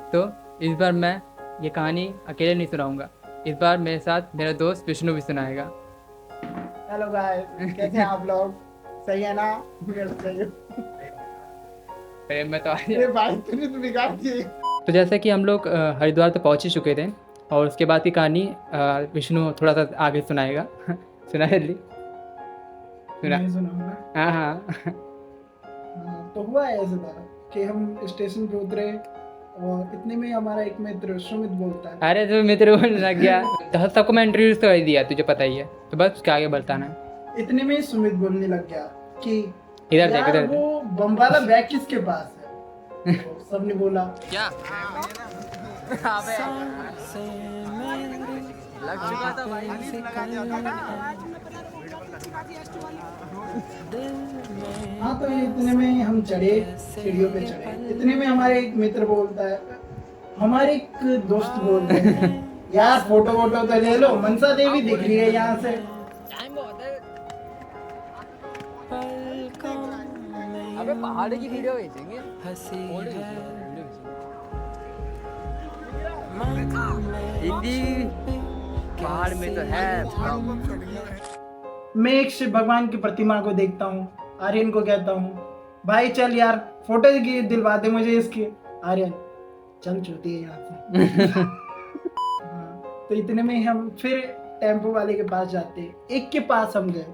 तो इस बार मैं ये कहानी अकेले नहीं सुनाऊंगा, इस बार मेरे साथ मेरा दोस्त विष्णु भी सुनाएगा। हेलो गाइस, कैसे हैं आप लोग? सही है ना? मैं सही हूँ। प्रेम में तो आ ये भाई तूने तो बिगाड़ दी। तो जैसे कि हम लोग हरिद्वार तो पहुंच ही चुके थे, और उसके बाद की कहानी विष्णु थोड़ा सा आगे सुनाएगा। सुना जल्दी सुना। मैं सुनाऊंगा। हाँ हाँ। तो हुआ है ऐसा था कि हम स्टेशन पे उतरे और इतने में हमारा एक मित्र सुमित बोलता है। अरे तो मित्र बोलने लग गया। तो सबको मैं इंट्रोड्यूस कर ही दिया, तुझे पता ही है, तो बस उसके आगे बताना है। इतने में सुमित बोलने लग गया कि इधर देख, यार इधर वो बम्बाला बैग किसके पास है? तो सबने बोला क्या लग चुका था भाई। हाँ। तो इतने में हम चढ़े, सीढ़ियों पे चढ़े। इतने में हमारे एक मित्र बोलता है, हमारे एक दोस्त बोलते हैं, यार फोटो वोटो तो ले लो, मनसा देवी दिख रही है यहाँ से। अबे पहाड़ की वीडियो भेजेंगे। हिंदी पहाड़ में तो है। मैं एक शिव भगवान की प्रतिमा को देखता हूँ, आर्यन को कहता हूँ, भाई चल यार फोटो दिलवा दे मुझे इसकी। आर्यन चल चलती है यहाँ से। हाँ, तो इतने में हम फिर टेम्पो वाले के पास जाते, एक के पास हम गए।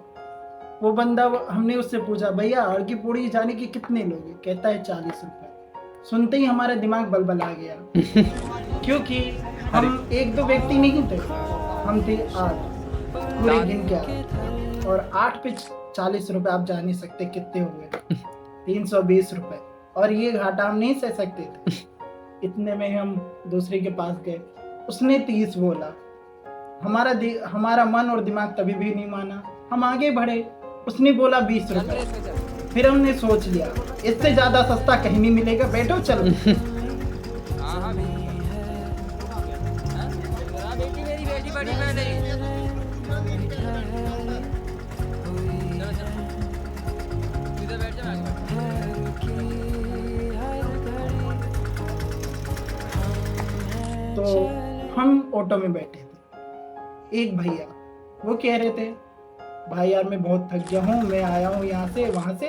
वो बंदा, हमने उससे पूछा, भैया हर की पौड़ी जाने के कितने लोग हैं? कहता है 40 रुपए। सुनते ही हमारा दिमाग बलबल आ गया, क्योंकि हम एक दो व्यक्ति नहीं थे, हम थे 8 पूरे दिन के 8। और 8 पे 40 रुपए, आप जान नहीं सकते कितने हुए। 320 रुपए, और ये घाटा हम नहीं सह सकते थे। इतने में हम दूसरे के पास गए, उसने 30 बोला। हमारा मन और दिमाग तभी भी नहीं माना, हम आगे बढ़े। उसने बोला 20 रुपए। फिर हमने सोच लिया इससे ज्यादा सस्ता कहीं नहीं मिलेगा, बैठो चलो। बेटी मेरी बेटी बड़ी बहन है। इधर बैठ जा, तो हम ऑटो में बैठे थे। एक भैया वो कह रहे थे, भाई यार मैं बहुत थक गया हूँ, मैं आया हूँ यहाँ से वहाँ से।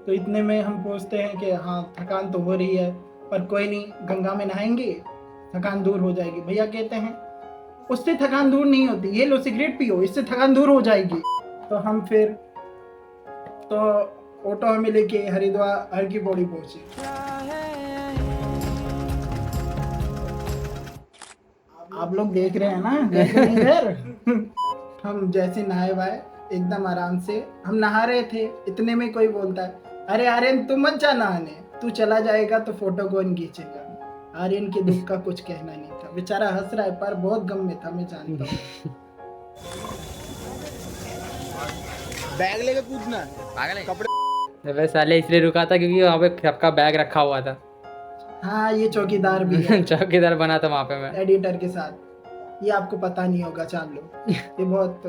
तो इतने में हम पूछते हैं कि हाँ थकान तो हो रही है, पर कोई नहीं, गंगा में नहाएंगे थकान दूर हो जाएगी। भैया कहते हैं उससे थकान दूर नहीं होती, ये लो सिगरेट पियो, इससे थकान दूर हो जाएगी। तो हम फिर तो ऑटो हमें लेके हरिद्वार हर की पौड़ी पहुंचे। आप लोग देख रहे हैं ना कैसे नहीं घर। हम जैसे नहाए वाए एकदम आराम से हम नहा रहे थे। इतने में कोई बोलता है, अरे आर्यन तू मत जा नहाने, तू चला जाएगा तो फोटो कौन खींचेगा। आर्यन के दुख का कुछ कहना नहीं था, बेचारा हंस रहा है पर बहुत गम में था, मैं जानता हूँ। बैग लेके कूदना पागल है। कपड़े। वैसे साले इसलिए रुका था क्योंकि वहाँ पे सबका बैग रखा हुआ था। हाँ ये चौकीदार भी है। चौकीदार बना था वहाँ पे मैं। एडिटर के साथ, ये आपको पता नहीं होगा, जान लो, ये बहुत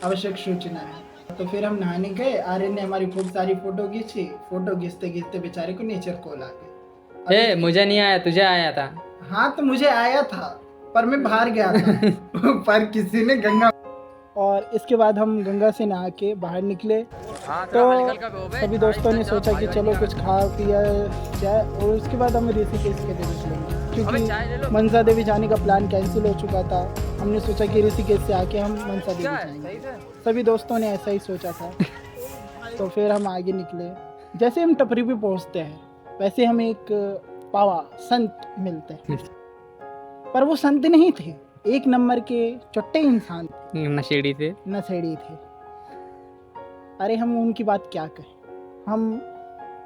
आवश्यक सूचना है। तो फिर हम नहाने गए, आर्यन ने हमारी खूब सारी फोटो खींची। फोटो खींचते खींचते बेचारे को नेचर कॉल आ गया। ए मुझे नहीं आया, तुझे आया था। हाँ तो मुझे आया था, पर मैं बाहर गया था। पर किसी ने गंगा। और इसके बाद हम गंगा से नहा के बाहर निकले। तो सभी दोस्तों ने सोचा कि चलो कुछ खा पिया जाए, और उसके बाद हम ऋषिकेश के लिए निकलेंगे, क्योंकि मनसा देवी जाने का प्लान कैंसिल हो चुका था। हमने सोचा कि ऋषिकेश से आके हम मनसा देवी जाएंगे। सभी दोस्तों ने ऐसा ही सोचा था। तो फिर हम आगे निकले। जैसे हम टपरी पे पहुंचते हैं वैसे हमें एक पावा संत मिलते हैं, पर वो संत नहीं थे, एक नंबर के चुट्टे इंसान थे, नशेड़ी थे। नशेड़ी थे। अरे हम उनकी बात क्या कहें। हम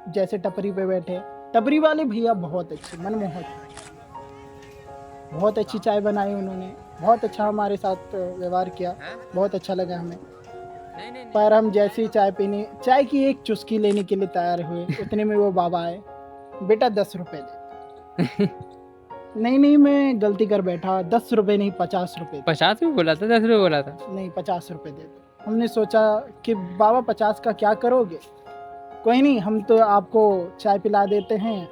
जैसे टपरी पे बैठे, टपरी वाले भैया बहुत अच्छे, मनमोहक, बहुत अच्छी चाय बनाई उन्होंने, बहुत अच्छा हमारे साथ व्यवहार किया, बहुत अच्छा लगा हमें। पर हम जैसे ही चाय की एक चुस्की लेने के लिए तैयार हुए, उतने में वो बाबा आए, बेटा 10 रुपए ले। नहीं मैं गलती कर बैठा, 10 रुपए नहीं 50 रुपए। 50 रुपये बोला था, 10 रुपये बोला था। नहीं 50 रुपए दे दो। हमने सोचा कि बाबा 50 का क्या करोगे, कोई नहीं हम तो आपको चाय पिला देते हैं।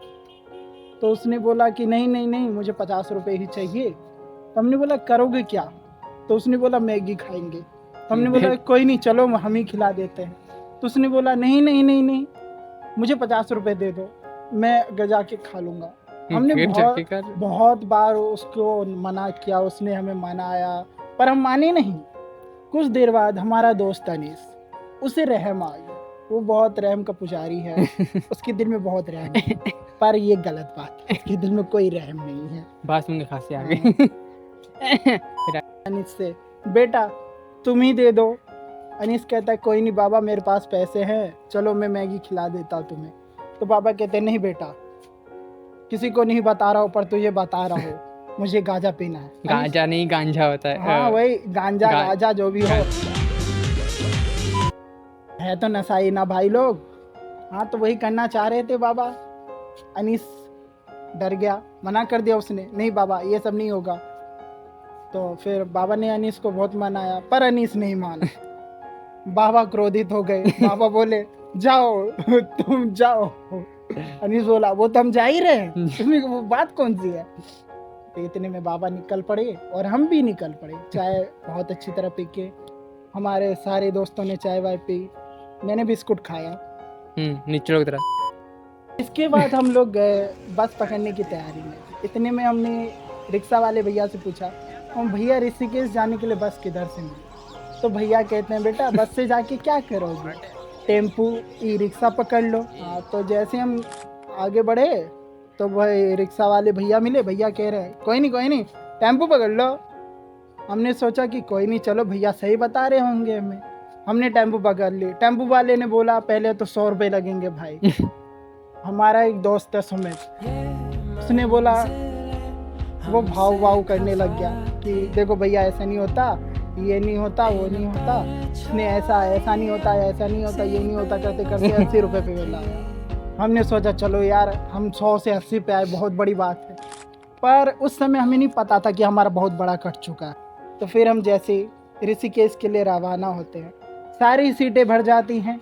तो उसने बोला कि नहीं नहीं नहीं, मुझे 50 रुपए ही चाहिए। तो हमने बोला करोगे क्या? तो उसने बोला मैगी खाएंगे। तो हमने बोला कोई नहीं, चलो हम ही खिला देते हैं। तो उसने बोला नहीं नहीं नहीं नहीं, मुझे 50 रुपए दे दो, मैं जाके खा लूँगा। हमने फिर बहुत जाके कर बहुत बार उसको मना किया, उसने हमें मनाया, पर हम माने नहीं। कुछ देर बाद हमारा दोस्त अनीस, उसे रहम आ गया। वो बहुत रहम का पुजारी है, उसके दिल में बहुत रहम है। पर ये गलत बात है, उसके दिल में कोई रहम नहीं है। बात सुन के खांसी आ गई। अनीस से, बेटा तुम ही दे दो। अनीस कहता है कोई नहीं बाबा, मेरे पास पैसे हैं, चलो मैं मैगी खिला देता हूँ तुम्हें। तो बाबा कहते हैं नहीं बेटा, किसी को नहीं बता रहा हूँ, पर तुझे बता रहा हूँ, मुझे गांजा पीना है। गांजा नहीं गांजा होता है। हाँ वही गांजा गा- गांजा जो भी हो, है तो नशाई ना भाई लोग। हाँ तो वही करना चाह रहे थे बाबा। अनीस डर गया, मना कर दिया उसने, नहीं बाबा ये सब नहीं होगा। तो फिर बाबा ने अनीस को बहुत मनाया, पर अनीस नहीं माना। बाबा क्रोधित हो गए, बाबा बोले जाओ तुम जाओ। अनीस बोला वो तो हम जा ही रहे हैं, तुम्हें वो बात कौन सी है। तो इतने में बाबा निकल पड़े और हम भी निकल पड़े। चाय बहुत अच्छी तरह पी के, हमारे सारे दोस्तों ने चाय वाय पी, मैंने बिस्कुट खाया। नीचे की तरह। इसके बाद हम लोग गए बस पकड़ने की तैयारी में। इतने में हमने रिक्शा वाले भैया से पूछा, हम भैया ऋषिकेश जाने के लिए बस किधर से मिली? तो भैया कहते हैं बेटा बस से जाके क्या करोगे, टेम्पू ई रिक्शा पकड़ लो। हाँ तो जैसे हम आगे बढ़े तो वह रिक्शा वाले भैया मिले, भैया कह रहे हैं कोई नहीं टेम्पू पकड़ लो। हमने सोचा कि कोई नहीं, चलो भैया सही बता रहे होंगे हमें। हमने टेम्पू पकड़ ली। टेम्पू वाले ने बोला पहले तो 100 रुपये लगेंगे भाई। हमारा एक दोस्त है सुमित, उसने बोला, वो भाव भाव करने लग गया कि देखो भैया ऐसा नहीं होता, ये नहीं होता, वो नहीं होता, उसने ऐसा नहीं होता, ऐसा नहीं होता, ये नहीं होता, करते करते 80 रुपये पे लाया। हमने सोचा चलो यार हम 100 से 80 पे आए, बहुत बड़ी बात है। पर उस समय हमें नहीं पता था कि हमारा बहुत बड़ा कट चुका है। तो फिर हम जैसे ऋषिकेश के लिए रवाना होते हैं, सारी सीटें भर जाती हैं।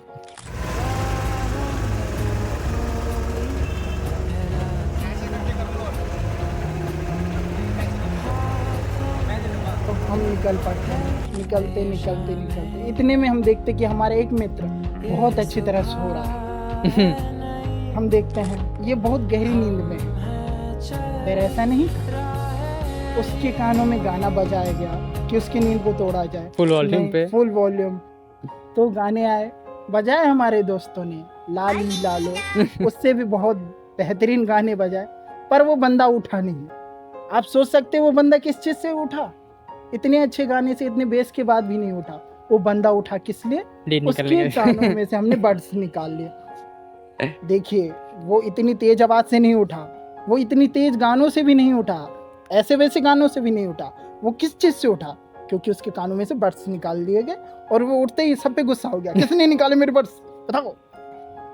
तो हम निकल पड़ते हैं, निकलते इतने में हम देखते कि हमारा एक मित्र बहुत अच्छी तरह सो रहा है। हम देखते हैं ये बहुत गहरी नींद में है, फिर ऐसा नहीं उसके कानों में गाना बजाया गया कि उसकी नींद को तोड़ा जाए, फुल वॉल्यूम पे। Full volume. तो गाने आए, बजाए हमारे दोस्तों ने लाली लालो, उससे भी बहुत बेहतरीन गाने बजाए, पर वो बंदा उठा नहीं। आप सोच सकते वो बंदा किस चीज से उठा, इतने अच्छे गाने से इतने बेस के बाद भी नहीं उठा। वो बंदा उठा किस लिए, उसके कानों में से हमने बड्स निकाल लिए। देखिए वो इतनी तेज आवाज से नहीं उठा, वो इतनी तेज गानों से भी नहीं उठा, ऐसे वैसे गानों से भी नहीं उठा। वो किस चीज से उठा, क्योंकि उसके कानों में से बड्स निकाल दिए गए और वो उठते ही सब पे गुस्सा हो गया, किसने निकाले मेरे बड्स बताओ।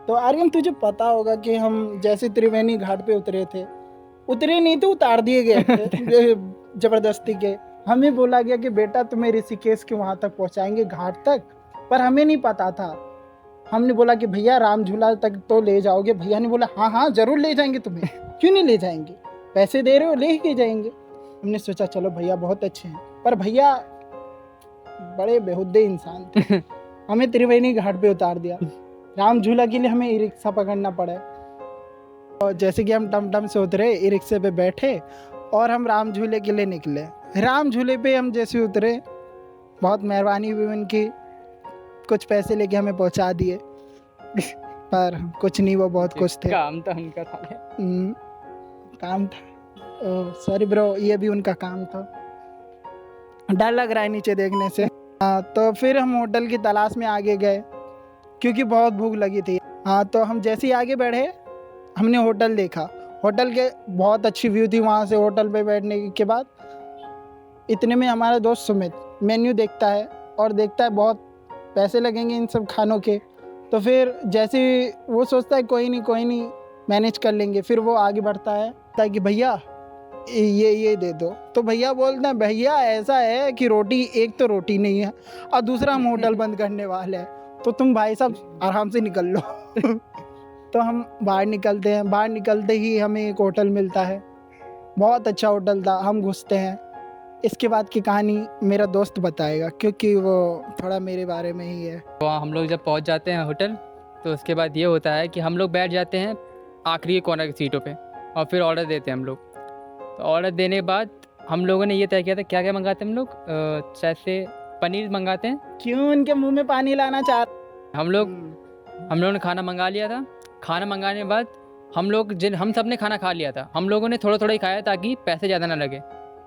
तो आर्यन तुझे पता होगा कि हम जैसे त्रिवेणी घाट पे उतरे नहीं थे, उतार दिए गए थे जबरदस्ती के। हमें बोला गया कि बेटा तुम्हें ऋषिकेश के वहां तक पहुंचाएंगे, घाट तक, पर हमें नहीं पता था। हमने बोला कि भैया राम झूला तक तो ले जाओगे। भैया ने बोला हाँ जरूर ले जाएंगे तुम्हें, क्यों नहीं ले जाएंगे, पैसे दे रहे हो ले ही जाएंगे। हमने सोचा चलो भैया बहुत अच्छे हैं, पर भैया बड़े बेहुदे इंसान थे। हमें त्रिवेणी घाट पे उतार दिया। राम झूला के लिए हमें ई रिक्शा पकड़ना पड़ा। और जैसे कि हम टमटम से उतरे, ई रिक्शे पे बैठे और हम राम झूले के लिए निकले। राम झूले पे हम जैसे उतरे, बहुत मेहरबानी हुई उनकी, कुछ पैसे लेके हमें पहुंचा दिए। पर कुछ नहीं, वो बहुत कुछ थे, काम तो उनका था। काम था। सॉरी ब्रो, ये भी उनका काम था। डर लग रहा है नीचे देखने से। तो फिर हम होटल की तलाश में आगे गए क्योंकि बहुत भूख लगी थी। हाँ तो हम जैसे ही आगे बढ़े हमने होटल देखा, होटल के बहुत अच्छी व्यू थी वहाँ से। होटल पे बैठने के बाद इतने में हमारा दोस्त सुमित मेन्यू देखता है और देखता है बहुत पैसे लगेंगे इन सब खानों के। तो फिर जैसे वो सोचता है कोई नहीं मैनेज कर लेंगे, फिर वो आगे बढ़ता है ताकि भैया ये दे दो। तो भैया बोलते हैं भैया ऐसा है कि रोटी, एक तो रोटी नहीं है और दूसरा हम होटल बंद करने वाले हैं, तो तुम भाई साहब आराम से निकल लो। तो हम बाहर निकलते हैं, बाहर निकलते ही हमें एक होटल मिलता है, बहुत अच्छा होटल था, हम घुसते हैं। इसके बाद की कहानी मेरा दोस्त बताएगा क्योंकि वो थोड़ा मेरे बारे में ही है। वहाँ हम लोग जब पहुँच जाते हैं होटल, तो उसके बाद ये होता है कि हम लोग बैठ जाते हैं आखिरी कॉर्नर की सीटों पे और फिर ऑर्डर देते हैं हम लोग। तो ऑर्डर देने के बाद हम लोगों ने ये तय किया था क्या क्या मंगाते हैं हम लोग, शायद से पनीर मंगाते हैं। क्यों उनके मुंह में पानी लाना चाह हम लोगों ने खाना मंगा लिया था। खाना मंगाने के बाद हम सब ने खाना खा लिया था। हम लोगों ने थोड़ा थोड़ा ही खाया ताकि पैसे ज़्यादा ना लगे,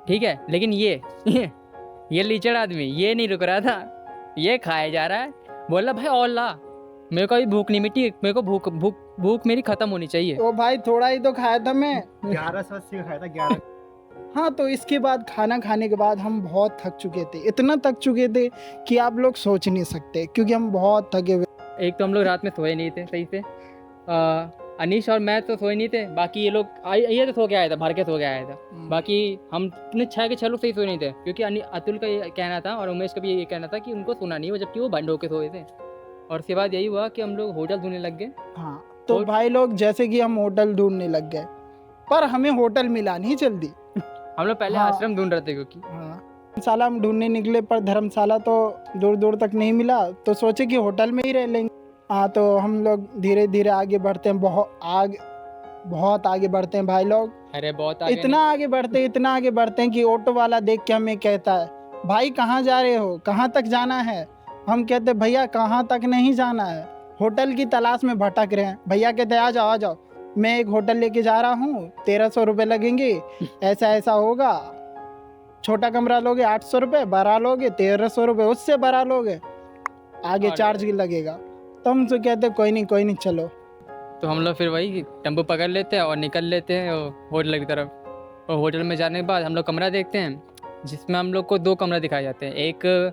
ठीक है। लेकिन ये लीचड़ आदमी ये नहीं रुक रहा था, ये खाया जा रहा है। बोला भाई और ला, मेरे को अभी भूख नहीं मिटी, मेरे को भूख मेरी ख़त्म होनी चाहिए। ओ भाई थोड़ा ही तो खाया था मैं। 1180 का खाया था 11। हाँ, तो इसके बाद खाना खाने के बाद हम बहुत थक चुके थे, इतना थक चुके थे कि आप लोग सोच नहीं सकते, क्योंकि हम बहुत थके हुए। एक तो हम लोग रात में सोए नहीं थे सही से, अनीश और मैं तो सोए नहीं थे। बाकी ये लोग ये तो सो के आया था, भर के सो के आया था। बाकी हम 6 के 6 लोग सही सोए नहीं थे, क्योंकि अतुल का ये कहना था और उमेश का भी ये कहना था कि उनको सोना नहीं हो, जबकि वो बंद होके सोए थे। और उसके बाद यही हुआ कि हम लोग होटल ढूंढने लग गए। हाँ, तो भाई लोग जैसे कि हम होटल ढूंढने लग गए, पर हमें होटल मिला नहीं जल्दी। हम लोग पहले हाँ। आश्रम ढूंढ रहे थे, क्योंकि धर्मशाला हम ढूंढने निकले, पर धर्मशाला तो दूर दूर तक नहीं मिला, तो सोचे कि होटल में ही रह लेंगे। हाँ, तो हम लोग धीरे धीरे आगे बढ़ते हैं, बहुत आगे बढ़ते हैं भाई लोग। अरे बहुत आगे इतना आगे बढ़ते हैं कि ऑटो वाला देख के हमें कहता है, भाई कहाँ जा रहे हो, कहाँ तक जाना है। हम कहते भैया कहाँ तक नहीं जाना है, होटल की तलाश में भटक रहे हैं। भैया कहते आ जाओ, मैं एक होटल लेके जा रहा हूँ, 1300 रुपये लगेंगे, ऐसा होगा। छोटा कमरा लोगे 800 रुपये, बड़ा लोगे 1300 रुपये, उससे बड़ा लोगे आगे चार्ज लगेगा। तो हम तो कहते कोई नहीं चलो। तो हम लोग फिर वही टेम्पो पकड़ लेते हैं और निकल लेते हैं होटल की तरफ। और होटल में जाने के बाद हम लोग कमरा देखते हैं, जिसमें हम लोग को 2 कमरा दिखाए जाते हैं, एक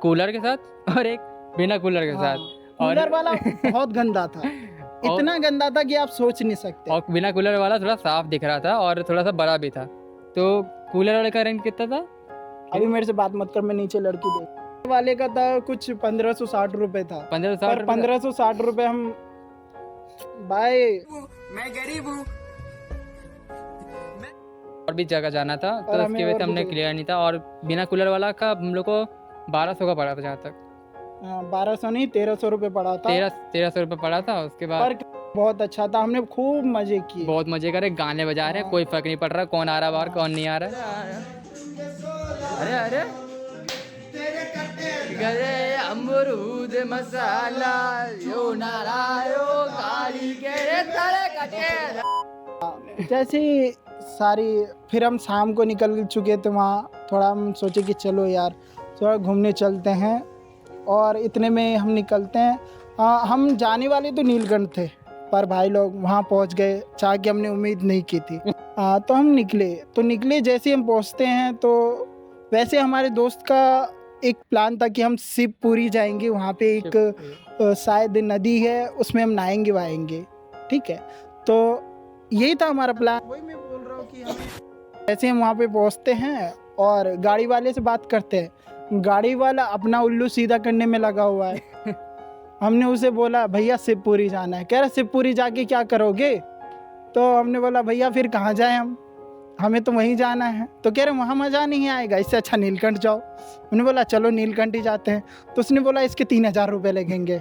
कूलर के साथ और एक बिना कूलर के साथ। कूलर वाला बहुत गंदा था, इतना गंदा था कि आप सोच नहीं सकते। और बिना कूलर वाला थोड़ा साफ दिख रहा था और थोड़ा सा बड़ा भी था। तो कूलर वाले का रेंट कितना था? अभी मेरे से बात मत कर, मैं नीचे लड़की देख वाले का था कुछ 1560 रुपये था। 1560 रुपये हम भाई, मैं गरीब हूँ। और भी जगह जाना था, तो उसकी वजह से हमने क्लियर नहीं था। और बिना कूलर वाला का हम लोग को 1200 का पड़ा था, जहाँ तक 1200 नहीं 1300 रुपये पड़ा था। 1300 रुपये पड़ा था। उसके बाद बहुत अच्छा था, हमने खूब मजे किए, बहुत मजे करे, गाने बजा रहे, कोई फर्क नहीं पड़ रहा कौन आ रहा बाहर कौन नहीं आ रहा। अरे गरे अमरूद मसाला यो नारायो काली के रे तले कटे। जैसे सारी फिर हम शाम को निकल चुके थे वहाँ। थोड़ा हम सोचे कि चलो यार थोड़ा घूमने चलते हैं, और इतने में हम निकलते हैं। हम जाने वाले तो नीलकंठ थे, पर भाई लोग वहाँ पहुँच गए जहाँ की हमने उम्मीद नहीं की थी। तो हम निकले जैसे हम पहुँचते हैं, तो वैसे हमारे दोस्त का एक प्लान था कि हम शिवपुरी जाएंगे, वहाँ पे एक शायद नदी है, उसमें हम नहाएंगे वाएंगे, ठीक है। तो यही था हमारा प्लान। वही मैं बोल रहा हूँ कि ऐसे हम वहाँ पे पहुँचते हैं और गाड़ी वाले से बात करते हैं। गाड़ी वाला अपना उल्लू सीधा करने में लगा हुआ है। हमने उसे बोला भैया शिवपुरी जाना है। कह रहा शिवपुरी जाके क्या करोगे? तो हमने बोला भैया फिर कहाँ जाएं हमें तो वहीं जाना है। तो कह रहे वहाँ मज़ा नहीं आएगा, इससे अच्छा नीलकंठ जाओ। हमने बोला चलो नीलकंठ ही जाते हैं। तो उसने बोला इसके 3000 रुपये लगेंगे।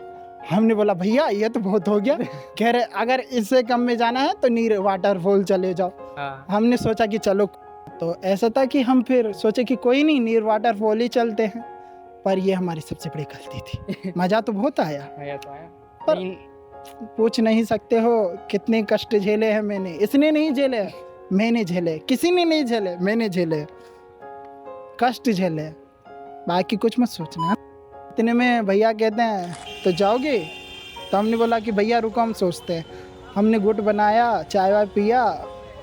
हमने बोला भैया ये तो बहुत हो गया। कह रहे अगर इससे कम में जाना है तो नीर वाटरफॉल चले जाओ। हमने सोचा कि चलो, तो ऐसा था कि हम फिर सोचे कि कोई नहीं नीर वाटरफॉल ही चलते हैं। पर ये हमारी सबसे बड़ी गलती थी। मज़ा तो बहुत आया, पर पूछ नहीं सकते हो कितने कष्ट झेले हैं मैंने। इसने नहीं झेले, मैंने झेले, किसी ने नहीं झेले, मैंने झेले, कष्ट झेले। बाकी कुछ मत सोचना। इतने में भैया कहते हैं तो जाओगे? तो हमने बोला कि भैया रुको हम सोचते हैं। हमने गुट बनाया, चाय वाय पिया,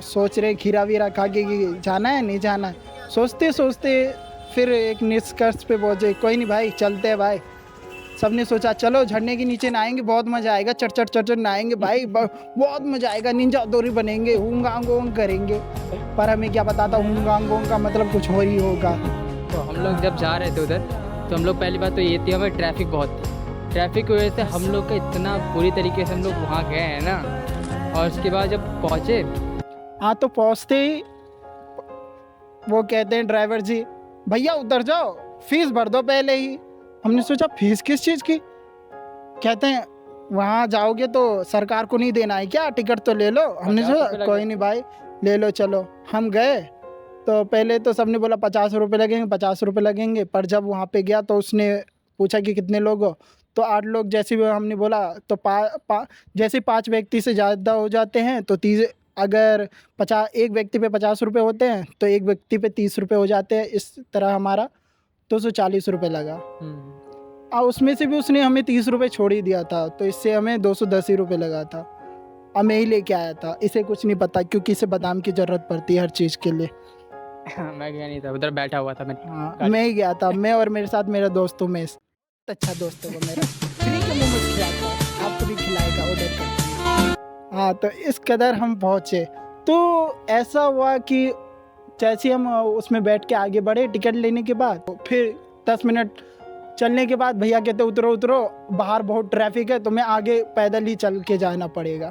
सोच रहे खीरा वीरा खा के कि जाना है नहीं जाना है। सोचते सोचते फिर एक निष्कर्ष पे पहुंचे, कोई नहीं भाई चलते हैं भाई। सबने सोचा चलो झरने के नीचे नहाएंगे, बहुत मज़ा आएगा, चट नहाएंगे भाई, बहुत मज़ा आएगा, निंजा दोरी बनेंगे, हुंगांगोंग करेंगे। पर हमें क्या पता था हुंगांगोंग का मतलब कुछ और ही होगा। तो हम लोग जब जा रहे थे उधर, तो हम लोग पहली बात तो ये थी हमें ट्रैफिक बहुत थी। ट्रैफिक की वजह से हम लोग का इतना बुरी तरीके से हम लोग वहाँ गए हैं ना, और उसके बाद जब पहुँचे हाँ तो पहुँचते ही वो कहते हैं ड्राइवर जी, भैया उधर जाओ, फीस भर दो पहले ही। हमने सोचा फीस किस चीज़ की? कहते हैं वहाँ जाओगे तो सरकार को नहीं देना है क्या, टिकट तो ले लो। हमने 50 रुपये सोचा लगे। कोई नहीं भाई, ले लो चलो। हम गए तो पहले तो सबने बोला 50 रुपये लगेंगे, 50 रुपये लगेंगे। पर जब वहाँ पे गया तो उसने पूछा कि कितने लोग हो, तो 8 लोग जैसे भी हमने बोला तो जैसे 5 व्यक्ति से ज़्यादा हो जाते हैं तो 30, अगर 50 एक व्यक्ति पे 50 रुपये होते हैं तो एक व्यक्ति पे 30 रुपये हो जाते हैं। इस तरह हमारा 240 रुपये लगा। और उसमें से भी उसने हमें 30 रुपये छोड़ ही दिया था, तो इससे हमें 210 ही रुपये लगा था। अब मैं ही लेके आया था, इसे कुछ नहीं पता क्योंकि इसे बादाम की ज़रूरत पड़ती है हर चीज़ के लिए। मैं गया नहीं था, उधर बैठा हुआ था मैं। हाँ मैं ही गया था, मैं और मेरे साथ मेरा दोस्त उमेश, अच्छा दोस्त है वो मेरा। फ्री के मोमोज खिलाता है, आपको भी खिलाएगा ऑर्डर करके। हाँ तो इस कदर हम पहुँचे। तो ऐसा हुआ कि जैसे हम उसमें बैठ के आगे बढ़े टिकट लेने के बाद, फिर 10 मिनट चलने के बाद भैया कहते उतरो उतरो, बाहर बहुत ट्रैफिक है, तुम्हें आगे पैदल ही चल के जाना पड़ेगा।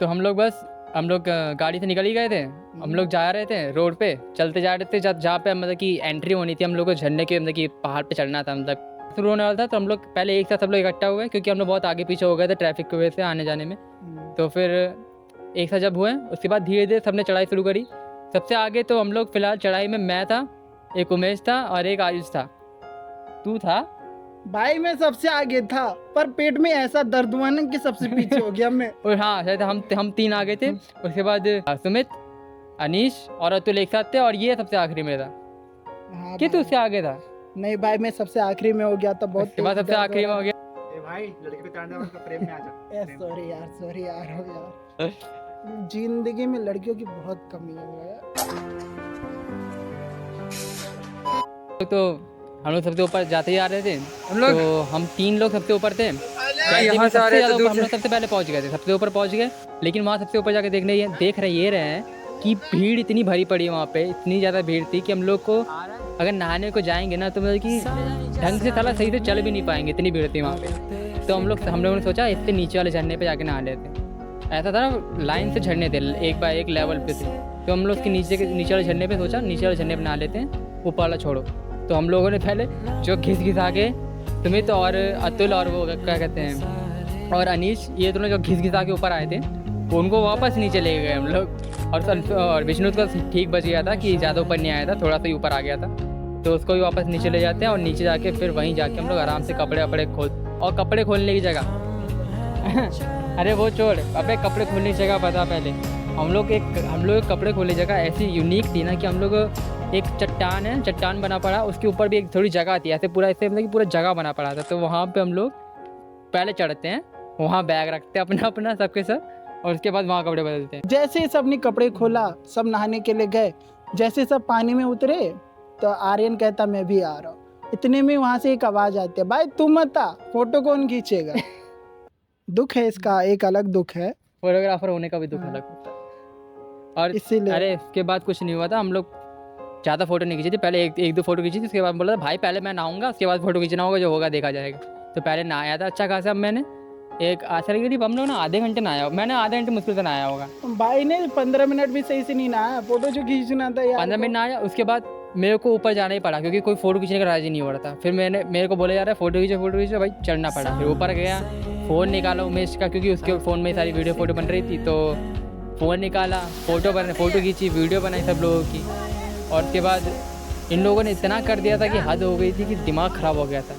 तो हम लोग गाड़ी से निकल ही गए थे। हम लोग जा रहे थे रोड पे, चलते जा रहे थे जहाँ पे मतलब कि एंट्री होनी थी। हम लोग को झरने के मतलब कि पहाड़ पे चढ़ना था, मतलब शुरू होने वाला था। तो हम लोग पहले एक साथ सब लोग इकट्ठा हुए क्योंकि हम लोग बहुत आगे पीछे हो गए थे ट्रैफिक की वजह से आने जाने में। तो फिर एक साथ जब हुए उसके बाद धीरे धीरे सबने चढ़ाई शुरू करी। सबसे आगे तो हम लोग फिलहाल चढ़ाई में मैं था, एक उमेश था और एक आयुष था। तू था भाई मैं सबसे आगे था, पर पेट में ऐसा दर्द हुआ ना कि सबसे पीछे हो गया मैं। और हाँ शायद हम 3 आगे थे। उसके बाद सुमित, अनीश और अतुल एक साथ थे, और ये सबसे आखिरी में था। हाँ कि तू उससे आगे था? नहीं भाई मैं सबसे आखिरी में हो गया था, बहुत उसके बाद सबसे आखिरी में हो गया। ए भाई लड़के को चढ़ने वाले प्रेम में आ जा। सॉरी यार हो यार। जिंदगी में लड़कियों की बहुत कमी है यार। तो हम लोग सबसे ऊपर जाते ही आ रहे थे। हम लोग तो हम 3 लोग सबसे ऊपर थे। यहाँ से आ रहे थे दूर हम लोग सबसे पहले पहुंच गए थे, सबसे ऊपर पहुंच गए। लेकिन वहाँ सबसे ऊपर जाके देख रहे हैं कि भीड़ इतनी भरी पड़ी वहाँ पे, इतनी ज़्यादा भीड़ थी कि हम लोग को अगर नहाने को जाएंगे ना तो मतलब कि ढंग से साला सही से चल भी नहीं पाएंगे, इतनी भीड़ थी वहाँ पे। तो हम लोगों ने सोचा इससे नीचे वाले झरने पे जाके नहा लेते। ऐसा था ना, लाइन से झरने थे, एक बाय एक लेवल पे थे। तो हम लोग उसके नीचे वाले झरने पे सोचा नीचे वाले झरने पे नहा लेते हैं, ऊपर वाला छोड़ो। तो हम लोगों ने पहले जो घिसा के सुमित और अतुल और वो क्या कहते हैं और अनीश, ये दोनों जो घिसा के ऊपर आए थे उनको वापस नीचे ले गए हम लोग। और विष्णु का ठीक बच गया था कि ज़्यादा ऊपर नहीं आया था, थोड़ा सा ही ऊपर आ गया था। तो उसको भी वापस नीचे ले जाते हैं और नीचे जाके फिर वहीं जाके हम लोग आराम से कपड़े कपड़े खोलने की जगह अरे वो छोड़, अबे कपड़े खोलने की जगह पता पहले हम लोग कपड़े खोलने की जगह ऐसी यूनिक थी ना कि हम लोग एक चट्टान बना पड़ा, उसके ऊपर भी एक थोड़ी जगह थी, ऐसे पूरा मतलब कि पूरा जगह बना पड़ा था। तो वहाँ पे हम लोग पहले चढ़ते हैं, वहाँ बैग रखते हैं अपना सबके सब, और उसके बाद वहाँ कपड़े बदलते हैं। जैसे सब ने कपड़े खोला, सब नहाने के लिए गए। जैसे सब पानी में उतरे तो आर्यन कहता मैं भी आ रहा हूँ। इतने में वहाँ से एक आवाज़ आती है, भाई तू मत आ, फोटो कौन खींचेगा। दुख है इसका, एक अलग दुख है, फोटोग्राफर होने का भी दुख अलग होता है। और इसीलिए अरे इसके बाद कुछ नहीं हुआ था, हम लोग ज़्यादा फोटो नहीं खींची थी। पहले एक दो फोटो खींची थी, उसके बाद बोला था भाई पहले मैं नहाऊंगा, उसके बाद फोटो खींचना होगा, जो होगा देखा जाएगा। तो पहले नहाया था अच्छा खासा। मैंने एक आशा करीब हम लोग ना आधे घंटे नहाया, मैंने आधे घंटे मुश्किल से नहाया होगा। भाई ने 15 मिनट भी सही से नहीं नहाया, फोटो जो खींचना था यार। 15 मिनट नहाया, उसके बाद मेरे को ऊपर जाना ही पड़ा क्योंकि कोई फोटो खींचने का राजी नहीं हो रहा था। फिर मेरे को बोला जा रहा है फोटो खींचो, भाई चढ़ना पड़ा। फिर ऊपर गया, फ़ोन निकाला उमेश का क्योंकि उसके फ़ोन में सारी वीडियो फोटो बन रही थी। तो फ़ोन निकाला, फोटो खींची, वीडियो बनाई सब लोगों की। और उसके बाद इन लोगों ने इतना कर दिया था कि हद हो गई थी कि दिमाग ख़राब हो गया था।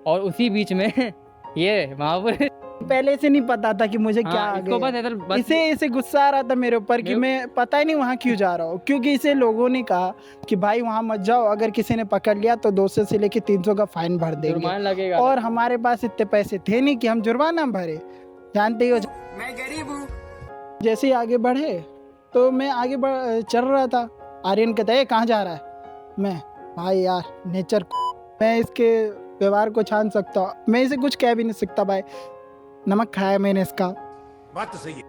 और उसी बीच में ये वहाँ पर पहले से नहीं पता था कि मुझे क्या आ इसको गया। इसे गुस्सा आ रहा था मेरे ऊपर कि मैं पता ही नहीं वहाँ क्यों जा रहा हूँ, क्योंकि इसे लोगों ने कहा कि भाई वहाँ मत जाओ, अगर किसी ने पकड़ लिया तो 200 से लेके 300 का फाइन भर देंगे लगेगा। और हमारे पास इतने पैसे थे नहीं कि हम जुर्माना भरे, जानते ही हो। मैं गरीब हूँ। जैसे ही आगे बढ़े तो मैं आगे चल रहा था, आर्यन कहता है कहाँ जा रहा है। मैं भाई यार नेचर, मैं इसके व्यवहार को छान सकता हूँ, मैं इसे कुछ कह भी नहीं सकता। भाई नमक खाया मैंने इसका, बात तो सही है।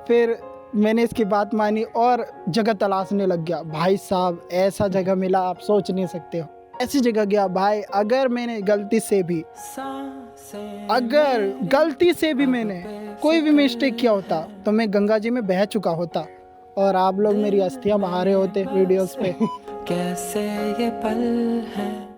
फिर मैंने इसकी बात मानी और जगह तलाशने लग गया। भाई साहब ऐसा जगह मिला आप सोच नहीं सकते हो। ऐसी जगह गया भाई, अगर मैंने गलती से भी मैंने कोई भी मिस्टेक किया होता तो मैं गंगा जी में बह चुका होता और आप लोग मेरी अस्थियां बहा रहे होते वीडियोस पे। कैसे ये पल हैं